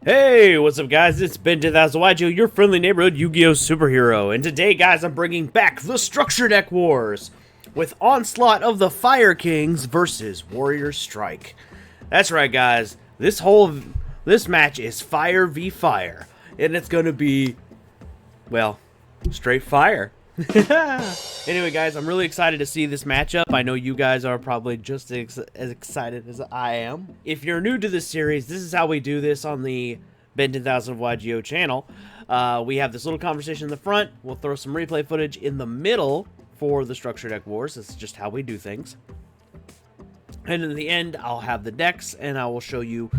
Hey, what's up guys? It's Ben 10,000 yugioh, your friendly neighborhood Yu-Gi-Oh superhero. And today, guys, I'm bringing back the Structure Deck Wars with Onslaught of the Fire Kings versus Warrior Strike. That's right, guys. This match is fire v fire, and it's going to be, well, straight fire. Anyway, guys, I'm really excited to see this matchup. I know you guys are probably just as excited as I am. If you're new to this series, this is how we do this on the Ben 10,000 yugioh channel. We have this little conversation in the front. We'll throw some replay footage in the middle for the Structure Deck Wars. This is just how we do things. And in the end, I'll have the decks, and I will show you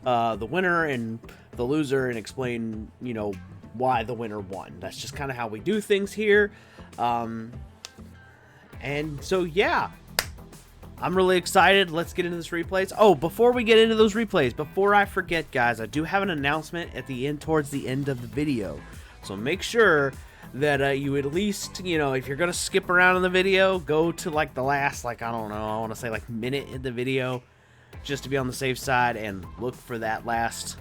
the winner and the loser and explain, you know, why the winner won. That's just kind of how we do things here. And so, yeah, I'm really excited. Let's get into this replays. Oh, before we get into those replays, before I forget, guys, I do have an announcement at the end, towards the end of the video. So make sure that you at least, you know, if you're going to skip around in the video, go to like the last, like, I don't know, I want to say like minute in the video, just to be on the safe side, and look for that last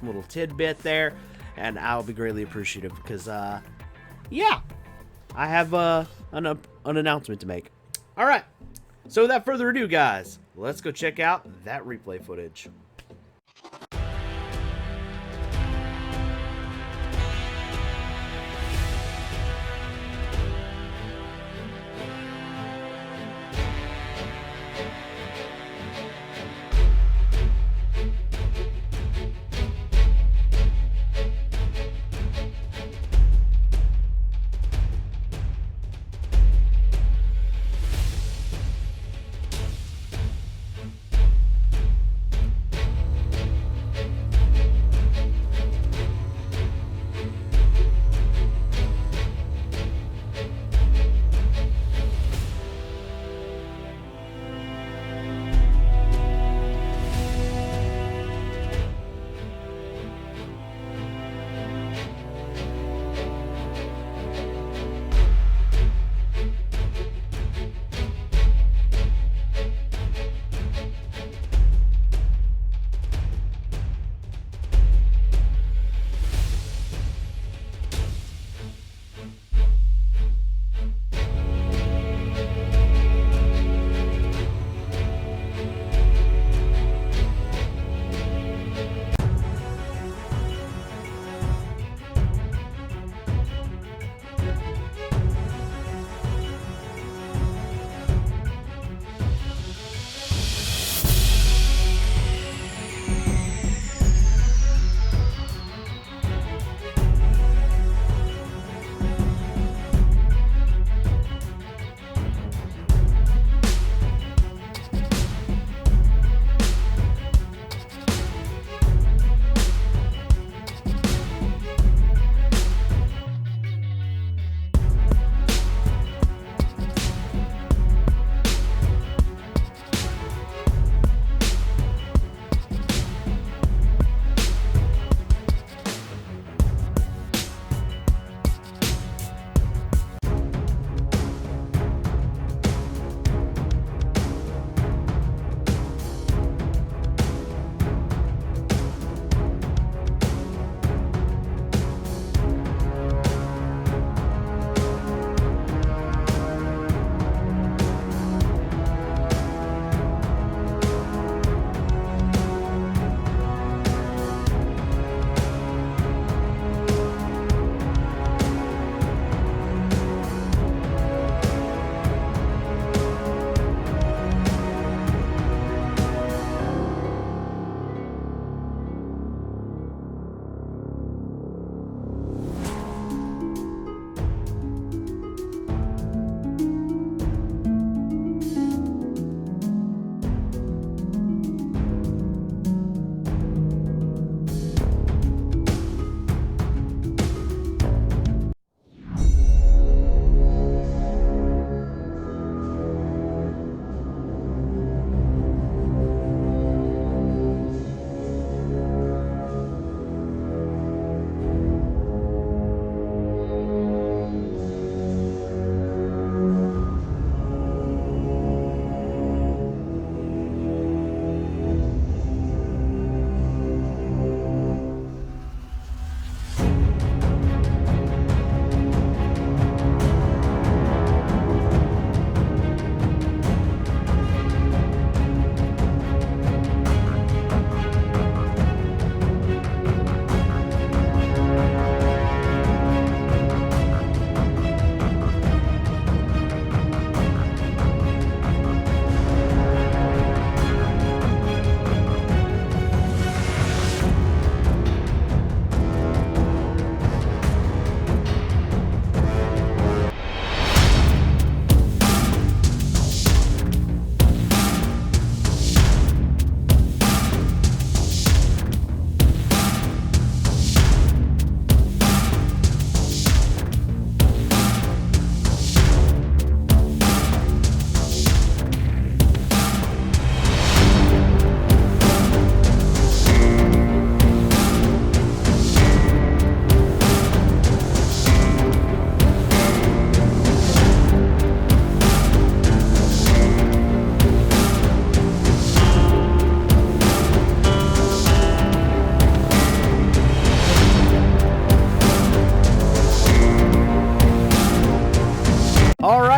little tidbit there. And I'll be greatly appreciative because, yeah, I have an announcement to make. All right. So without further ado, guys, let's go check out that replay footage.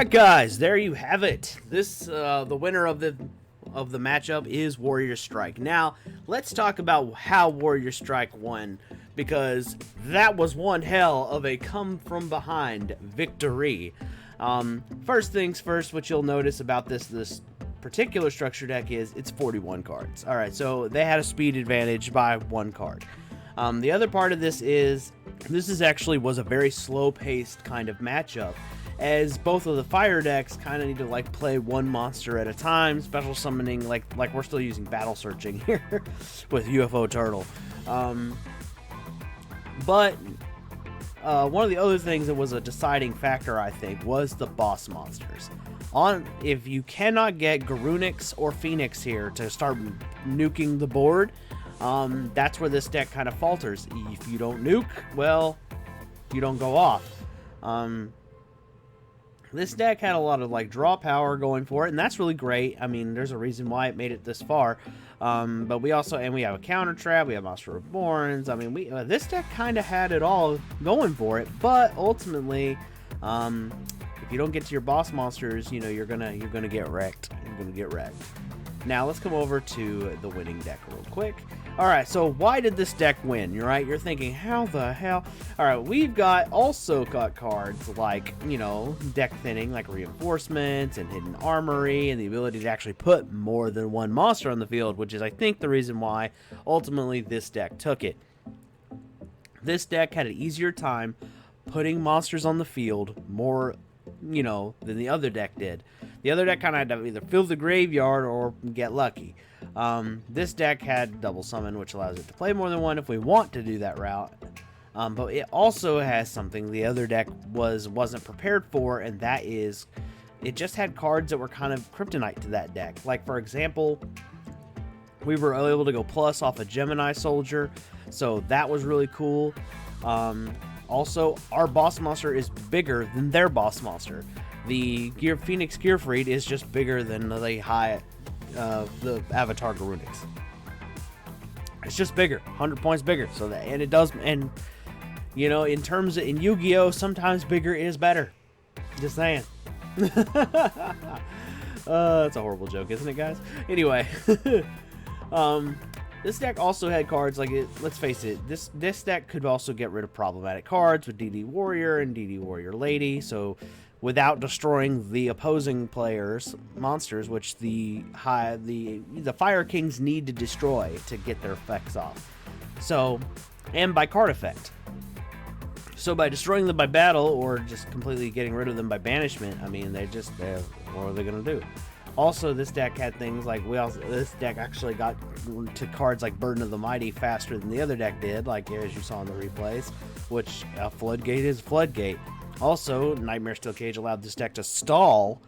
Alright guys, there you have it. This the winner of the matchup is Warrior Strike. Now, let's talk about how Warrior Strike won, because that was one hell of a come from behind victory. First things first, what you'll notice about this particular structure deck is it's 41 cards. Alright, so they had a speed advantage by 1 card. The other part of this is actually was a very slow-paced kind of matchup, as both of the fire decks kind of need to like play one monster at a time, special summoning, like we're still using battle searching here with UFO Turtle. But one of the other things that was a deciding factor, I think, was the boss monsters. If you cannot get Garunix or Phoenix here to start nuking the board, that's where this deck kind of falters. If you don't nuke, well, you don't go off. This deck had a lot of like draw power going for it, and that's really great. I mean, there's a reason why it made it this far. But we have a counter trap, we have Monster Reborns. I mean, this deck kind of had it all going for it. But ultimately, if you don't get to your boss monsters, you know you're gonna get wrecked. You're gonna get wrecked. Now let's come over to the winning deck real quick. Alright, so why did this deck win? You're thinking, how the hell? Alright, we've also got cards like, you know, deck thinning, like Reinforcements and Hidden Armory, and the ability to actually put more than one monster on the field, which is, I think, the reason why ultimately this deck took it. This deck had an easier time putting monsters on the field more, you know, than the other deck did. The other deck kind of had to either fill the graveyard or get lucky. This deck had double summon, which allows it to play more than one if we want to do that route. But it also has something the other deck wasn't prepared for, and that is it just had cards that were kind of kryptonite to that deck. Like, for example, we were able to go plus off a Gemini Soldier, so that was really cool. Also, our boss monster is bigger than their boss monster. The Phoenix Gearfried is just bigger than the Avatar Garunix. It's just bigger, 100 points bigger. So that, and it does, and you know, in Yu-Gi-Oh, sometimes bigger is better. Just saying. That's a horrible joke, isn't it, guys? Anyway, this deck also had cards like it. Let's face it, this deck could also get rid of problematic cards with DD Warrior and DD Warrior Lady. So, without destroying the opposing players' monsters, which the Fire Kings need to destroy to get their effects off. So, and by card effect. So by destroying them by battle or just completely getting rid of them by banishment, I mean, what are they gonna do? Also, this deck had things like this deck actually got to cards like Burden of the Mighty faster than the other deck did, like as you saw in the replays, which Floodgate is Floodgate. Also, Nightmare Steel Cage allowed this deck to stall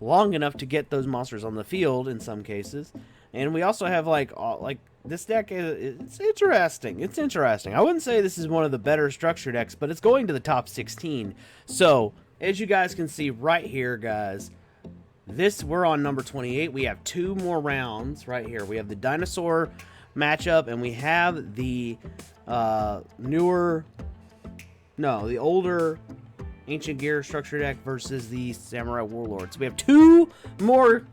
long enough to get those monsters on the field in some cases. And we also have like this deck it's interesting. It's interesting. I wouldn't say this is one of the better structure decks, but it's going to the top 16. So, as you guys can see right here, guys, we're on number 28. We have 2 more rounds right here. We have the dinosaur matchup, and we have the older Ancient Gear structure deck versus the Samurai Warlords. We have 2 more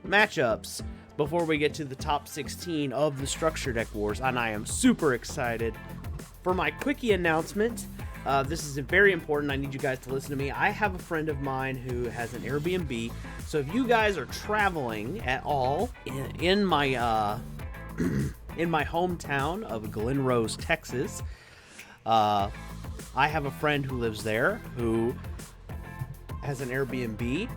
matchups before we get to the top 16 of the structure deck wars, and I am super excited. For my quickie announcement, this is very important. I need you guys to listen to me. I have a friend of mine who has an Airbnb, so if you guys are traveling at all in my in my hometown of Glen Rose, Texas, I have a friend who lives there who has an Airbnb.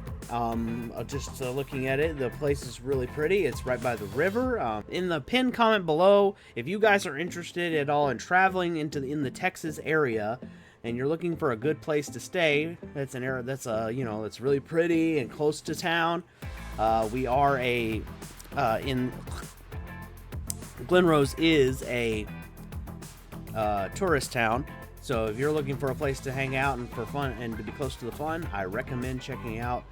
Just looking at it, the place is really pretty. It's right by the river. In the pinned comment below, if you guys are interested at all in traveling in the Texas area, and you're looking for a good place to stay, that's an area that's that's really pretty and close to town. We are in Glen Rose is a tourist town. So if you're looking for a place to hang out and for fun and to be close to the fun, I recommend checking out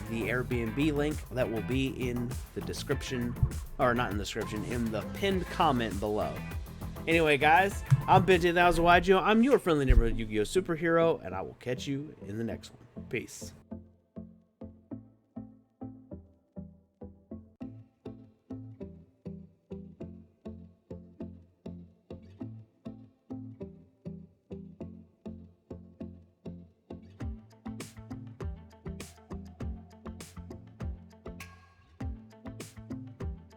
the Airbnb link that will be in the description, or not in the description, in the pinned comment below. Anyway, guys, I'm Ben10000 yugioh. I'm your friendly neighborhood Yu-Gi-Oh superhero, and I will catch you in the next one. Peace.